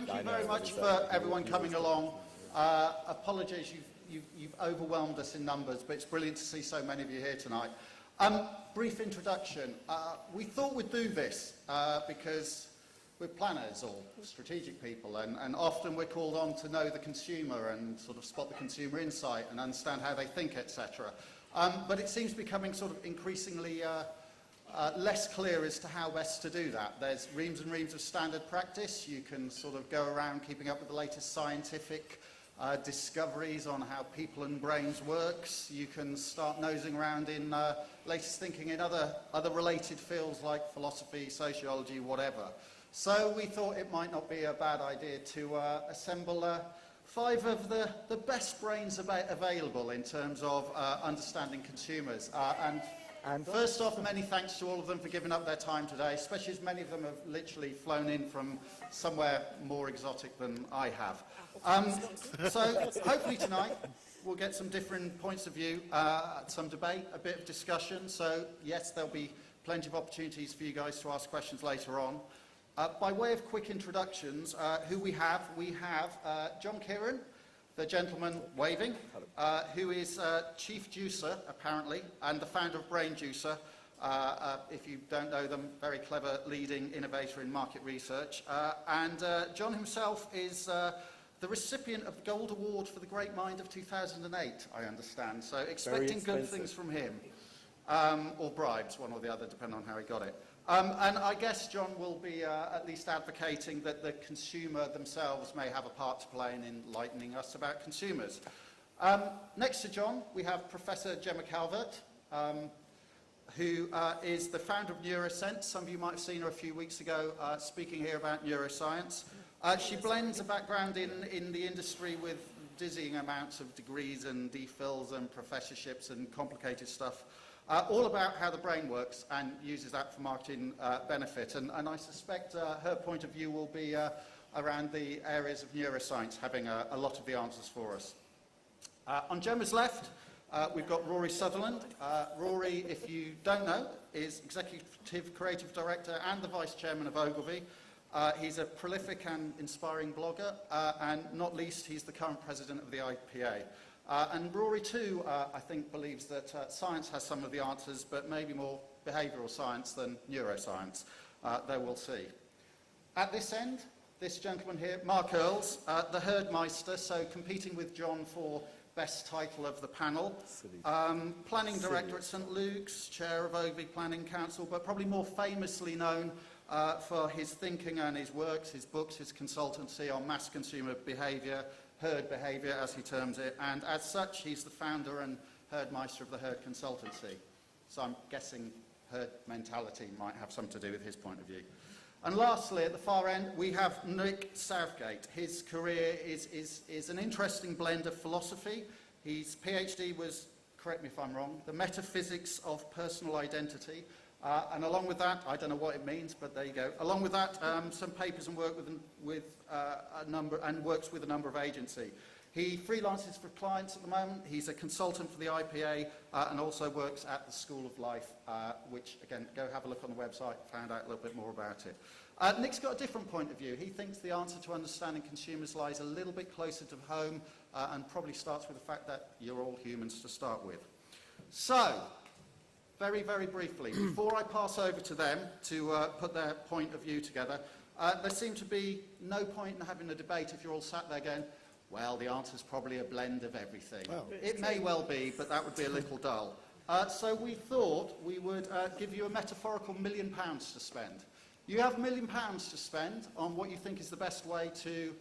thank you very much for everyone coming along. Apologies, you've overwhelmed us in numbers, but it's brilliant to see so many of you here tonight. Brief introduction. We thought we'd do this because we're planners or strategic people, and often we're called on to know the consumer and sort of spot the consumer insight and understand how they think, etc. But it seems becoming sort of increasingly less clear as to how best to do that. There's reams and reams of standard practice. You can sort of go around keeping up with the latest scientific discoveries on how people and brains works. You can start nosing around in latest thinking in other related fields like philosophy, sociology, whatever. So we thought it might not be a bad idea to assemble 5 of the best brains available in terms of understanding consumers. And first off, many thanks to all of them for giving up their time today, especially as many of them have literally flown in from somewhere more exotic than I have. So hopefully tonight we'll get some different points of view, some debate, a bit of discussion. So yes, there'll be plenty of opportunities for you guys to ask questions later on. By way of quick introductions, who we have John Kearon, the gentleman waving, who is chief juicer, apparently, and the founder of Brainjuicer. If you don't know them, very clever leading innovator in market research. And John himself is the recipient of the Gold Award for the Great Mind of 2008, I understand. So expecting good things from him. Or bribes, one or the other, depending on how he got it. And I guess John will be at least advocating that the consumer themselves may have a part to play in enlightening us about consumers. Next to John, we have Professor Gemma Calvert, who is the founder of Neurosense. Some of you might have seen her a few weeks ago speaking here about neuroscience. She blends a background in the industry with dizzying amounts of degrees and DPhils and professorships and complicated stuff. All about how the brain works and uses that for marketing benefit. And I suspect her point of view will be around the areas of neuroscience, having a lot of the answers for us. On Gemma's left, we've got Rory Sutherland. Rory, if you don't know, is Executive Creative Director and the Vice Chairman of Ogilvy. He's a prolific and inspiring blogger, and not least, he's the current President of the IPA. And Rory, too, I think, believes that science has some of the answers, but maybe more behavioural science than neuroscience. Though we'll see. At this end, this gentleman here, Mark Earls, the Herdmeister, so competing with John for best title of the panel. Planning Director at St Luke's, Chair of Ogilvy Planning Council, but probably more famously known for his thinking and his works, his books, his consultancy on mass consumer behaviour, herd behaviour, as he terms it, and as such, he's the founder and Herdmeister of the Herd Consultancy. So I'm guessing herd mentality might have something to do with his point of view. And lastly, at the far end, we have Nick Southgate. His career is an interesting blend of philosophy. His PhD was, correct me if I'm wrong, the metaphysics of personal identity. And along with that, I don't know what it means, but there you go. Along with that, some papers and work with a number and works with a number of agencies. He freelances for clients at the moment. He's a consultant for the IPA and also works at the School of Life, which again, go have a look on the website. Found out a little bit more about it. Nick's got a different point of view. He thinks the answer to understanding consumers lies a little bit closer to home and probably starts with the fact that you're all humans to start with. So, very, very briefly, before I pass over to them to put their point of view together, there seems to be no point in having a debate if you're all sat there going, well, the answer's probably a blend of everything. Well, it may well be, but that would be a little dull. So we thought we would give you a metaphorical £1 million to spend. You have £1 million to spend on what you think is the best way to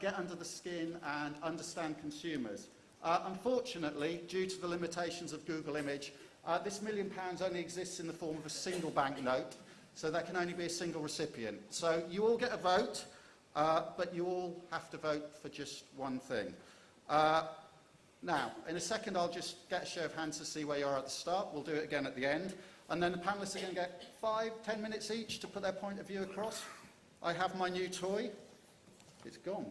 get under the skin and understand consumers. Unfortunately, due to the limitations of Google Image, this £1 million only exists in the form of a single banknote, so there can only be a single recipient. So you all get a vote, but you all have to vote for just one thing. Now, in a second, I'll just get a show of hands to see where you are at the start. We'll do it again at the end. And then the panellists are going to get 5-10 minutes each to put their point of view across. I have my new toy. It's gone.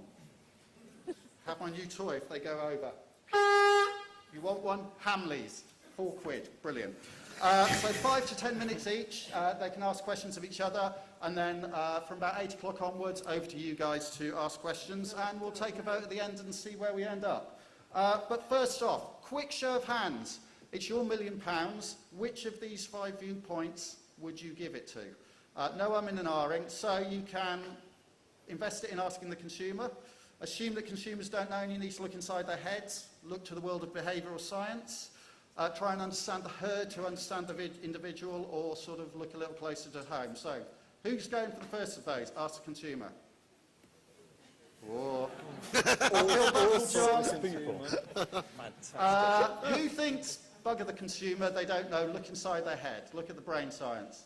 Have my new toy if they go over. You want one? Hamleys. £4. Brilliant. So 5 to 10 minutes each. They can ask questions of each other. and then from about 8 o'clock onwards, over to you guys to ask questions, and we'll take a vote at the end and see where we end up. But first off, quick show of hands. It's your £1 million. Which of these 5 viewpoints would you give it to? No umming and ahhing, so you can invest it in asking the consumer. Assume that consumers don't know and you need to look inside their heads. Look to the world of behavioural science. Try and understand the herd to understand the individual, or sort of look a little closer to home. So, who's going for the first of those? Ask the consumer. Or John. Who thinks, bugger the consumer, they don't know, look inside their head, look at the brain science?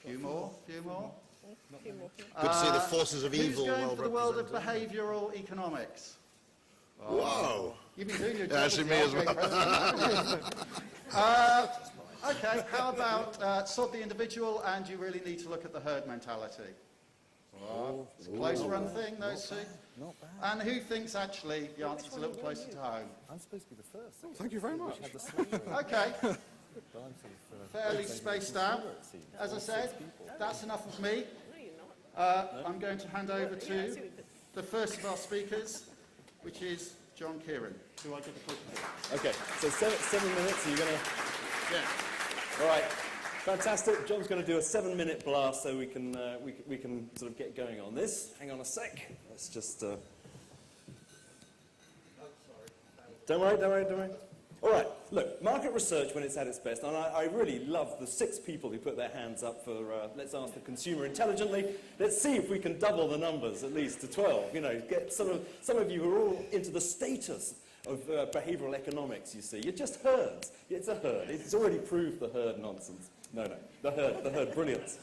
Few more. Good to see the forces of evil Who's going well for the world of represented. behavioural economics? Whoa! You've been doing your job. Actually, me as well. Okay, how about sort the individual, and you really need to look at the herd mentality? It's a close run thing, those two. Not bad. And who thinks actually the answer's a little closer to home? I'm supposed to be the first. Thank you very much. Okay, fairly spaced out. As I said, that's enough of me. I'm going to hand over to the first of our speakers, which is John Kearon, who I give the talk to. Okay, so 7 minutes, are you going to... Yeah. All right, fantastic. John's going to do a 7-minute blast so we can sort of get going on this. Hang on a sec. Let's just... Don't worry. All right, look, market research when it's at its best, and I really love the 6 people who put their hands up for let's ask the consumer intelligently. Let's see if we can double the numbers at least to 12. You know, get some of you who are all into the status of behavioural economics, you see. You're just herds. It's a herd. It's already proved the herd nonsense. No, the herd brilliance.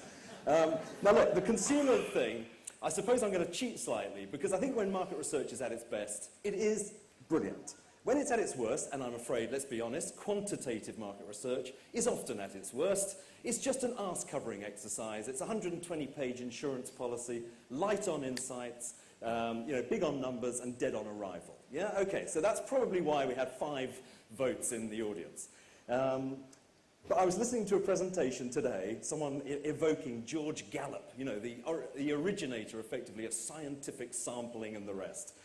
Now look, the consumer thing, I suppose I'm going to cheat slightly, because I think when market research is at its best, it is brilliant. When it's at its worst, and I'm afraid, let's be honest, quantitative market research is often at its worst. It's just an arse-covering exercise. It's a 120-page insurance policy, light on insights, big on numbers and dead on arrival. Yeah, okay, so that's probably why we had 5 votes in the audience. But I was listening to a presentation today, someone evoking George Gallup, you know, the originator, effectively, of scientific sampling and the rest.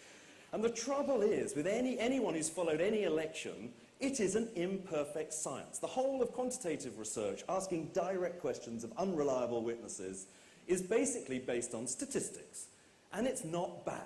And the trouble is, with anyone who's followed any election, it is an imperfect science. The whole of quantitative research, asking direct questions of unreliable witnesses, is basically based on statistics. And it's not bad.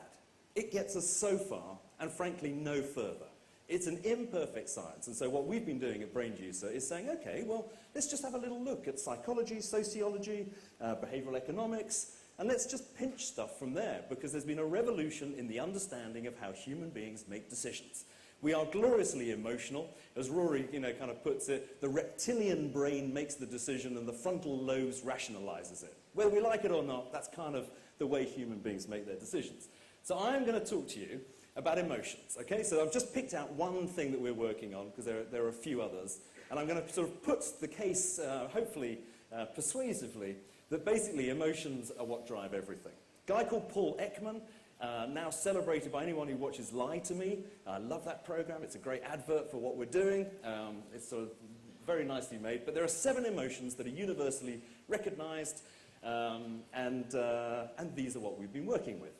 It gets us so far, and frankly, no further. It's an imperfect science. And so what we've been doing at Brainjuicer is saying, okay, well, let's just have a little look at psychology, sociology, behavioural economics, and let's just pinch stuff from there, because there's been a revolution in the understanding of how human beings make decisions. We are gloriously emotional. As Rory, kind of puts it, the reptilian brain makes the decision and the frontal lobes rationalizes it. Whether we like it or not, that's kind of the way human beings make their decisions. So I'm going to talk to you about emotions, okay? So I've just picked out one thing that we're working on, because there are a few others, and I'm going to sort of put the case, hopefully persuasively, that basically emotions are what drive everything. A guy called Paul Ekman, now celebrated by anyone who watches Lie to Me. I love that program. It's a great advert for what we're doing. It's sort of very nicely made. But there are 7 emotions that are universally recognized, and these are what we've been working with.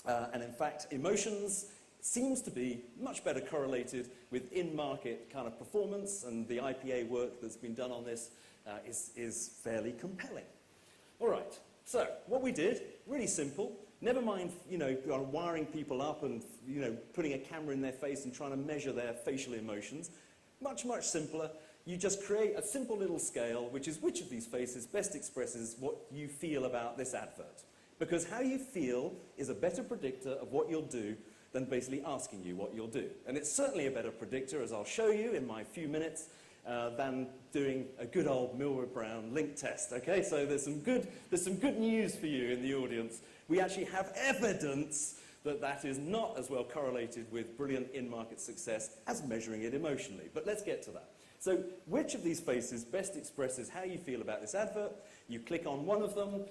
And in fact, emotions seems to be much better correlated with in-market kind of performance, and the IPA work that's been done on this is fairly compelling. All right, so what we did, really simple. Never mind, wiring people up and, putting a camera in their face and trying to measure their facial emotions. Much, much simpler. You just create a simple little scale, which is which of these faces best expresses what you feel about this advert. Because how you feel is a better predictor of what you'll do than basically asking you what you'll do. And it's certainly a better predictor, as I'll show you in my few minutes, than doing a good old Millward Brown link test, okay? So there's some good news for you in the audience. We actually have evidence that that is not as well correlated with brilliant in-market success as measuring it emotionally. But let's get to that. So which of these faces best expresses how you feel about this advert? You click on one of them.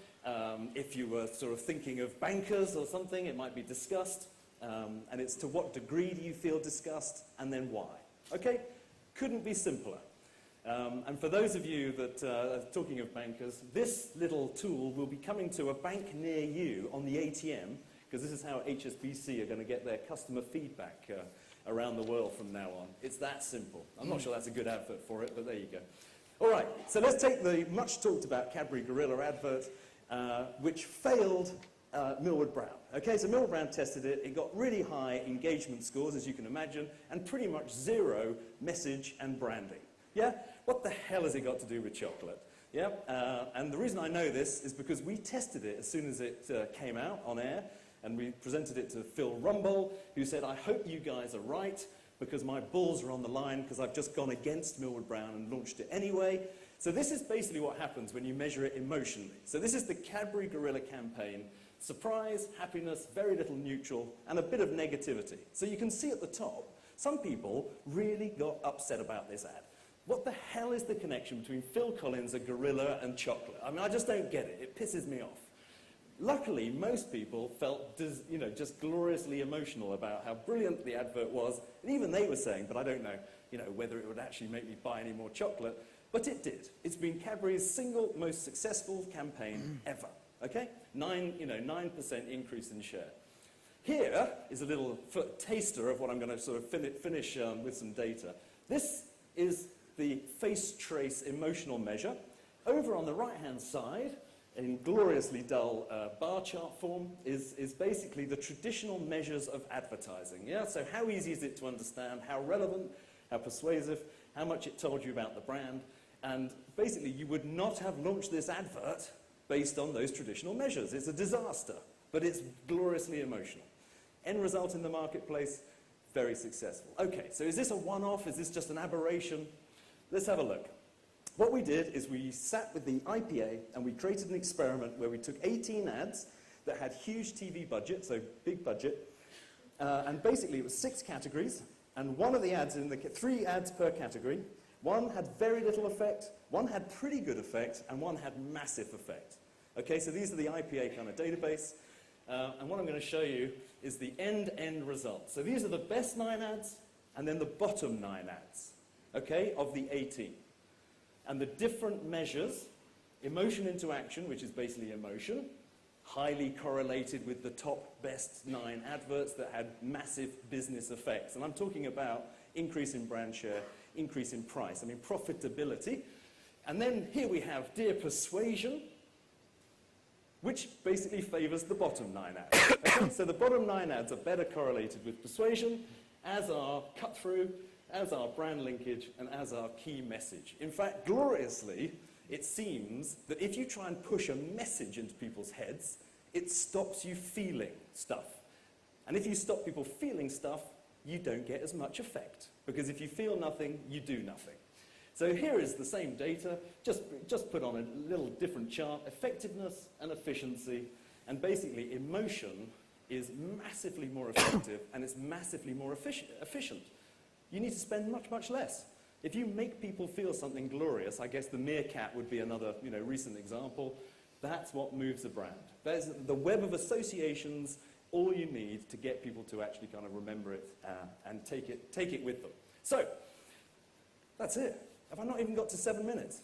If you were sort of thinking of bankers or something, it might be disgust. And it's to what degree do you feel disgust, and then why. Okay? Couldn't be simpler. And for those of you that are talking of bankers, this little tool will be coming to a bank near you on the ATM, because this is how HSBC are going to get their customer feedback around the world from now on. It's that simple. I'm not sure that's a good advert for it, but there you go. All right, so let's take the much talked about Cadbury Guerrilla advert, which failed Millward Brown. Okay, so Millward Brown tested it. It got really high engagement scores, as you can imagine, and pretty much zero message and branding. Yeah? What the hell has it got to do with chocolate? Yeah? And the reason I know this is because we tested it as soon as it came out on air, and we presented it to Phil Rumble, who said, I hope you guys are right, because my balls are on the line, because I've just gone against Millward Brown and launched it anyway. So this is basically what happens when you measure it emotionally. So this is the Cadbury Guerrilla campaign. Surprise, happiness, very little neutral, and a bit of negativity. So you can see at the top, some people really got upset about this ad. What the hell is the connection between Phil Collins, a gorilla, and chocolate? I mean, I just don't get it. It pisses me off. Luckily, most people felt just gloriously emotional about how brilliant the advert was, and even they were saying, but I don't know, whether it would actually make me buy any more chocolate, but it did. It's been Cadbury's single most successful campaign ever. Okay? 9% increase in share. Here is a little taster of what I'm going to sort of finish with some data. This is the face trace emotional measure. Over on the right-hand side, in gloriously dull bar chart form, is basically the traditional measures of advertising. Yeah? So how easy is it to understand, how relevant, how persuasive, how much it told you about the brand, and basically you would not have launched this advert based on those traditional measures. It's a disaster, but it's gloriously emotional. End result in the marketplace, very successful. Okay, so is this a one-off? Is this just an aberration? Let's have a look. What we did is we sat with the IPA and we created an experiment where we took 18 ads that had huge TV budget, so big budget, and basically it was 6 categories, and one of the ads in the 3 ads per category. One had very little effect, one had pretty good effect, and one had massive effect. Okay, so these are the IPA kind of database, and what I'm going to show you is the end-to-end result. So these are the best 9 ads, and then the bottom 9 ads, okay, of the 18. And the different measures, emotion into action, which is basically emotion, highly correlated with the top best 9 adverts that had massive business effects. And I'm talking about increase in brand share, increase in price, I mean profitability. And then here we have Dear Persuasion, which basically favors the bottom 9 ads. Okay? So the bottom 9 ads are better correlated with persuasion, as are cut through, as are brand linkage, and as our key message. In fact, gloriously, it seems that if you try and push a message into people's heads, it stops you feeling stuff. And if you stop people feeling stuff, you don't get as much effect. Because if you feel nothing, you do nothing. So here is the same data, just put on a little different chart, effectiveness and efficiency, and basically emotion is massively more effective and it's massively more efficient. You need to spend much, much less. If you make people feel something glorious, I guess the meerkat would be another recent example, that's what moves a brand. There's the web of associations, all you need to get people to actually kind of remember it and take it with them. So, that's it. Have I not even got to 7 minutes?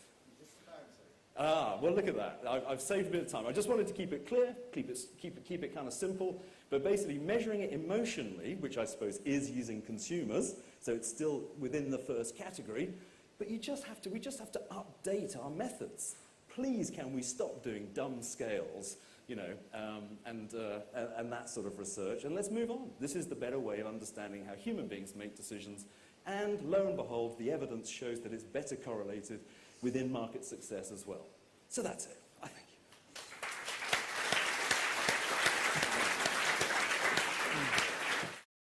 Well, look at that. I've saved a bit of time. I just wanted to keep it clear, keep it kind of simple, but basically measuring it emotionally, which I suppose is using consumers, so it's still within the first category, but we just have to update our methods. Please, can we stop doing dumb scales, and that sort of research, and let's move on. This is the better way of understanding how human beings make decisions, and lo and behold, the evidence shows that it's better correlated within market success as well. So that's it.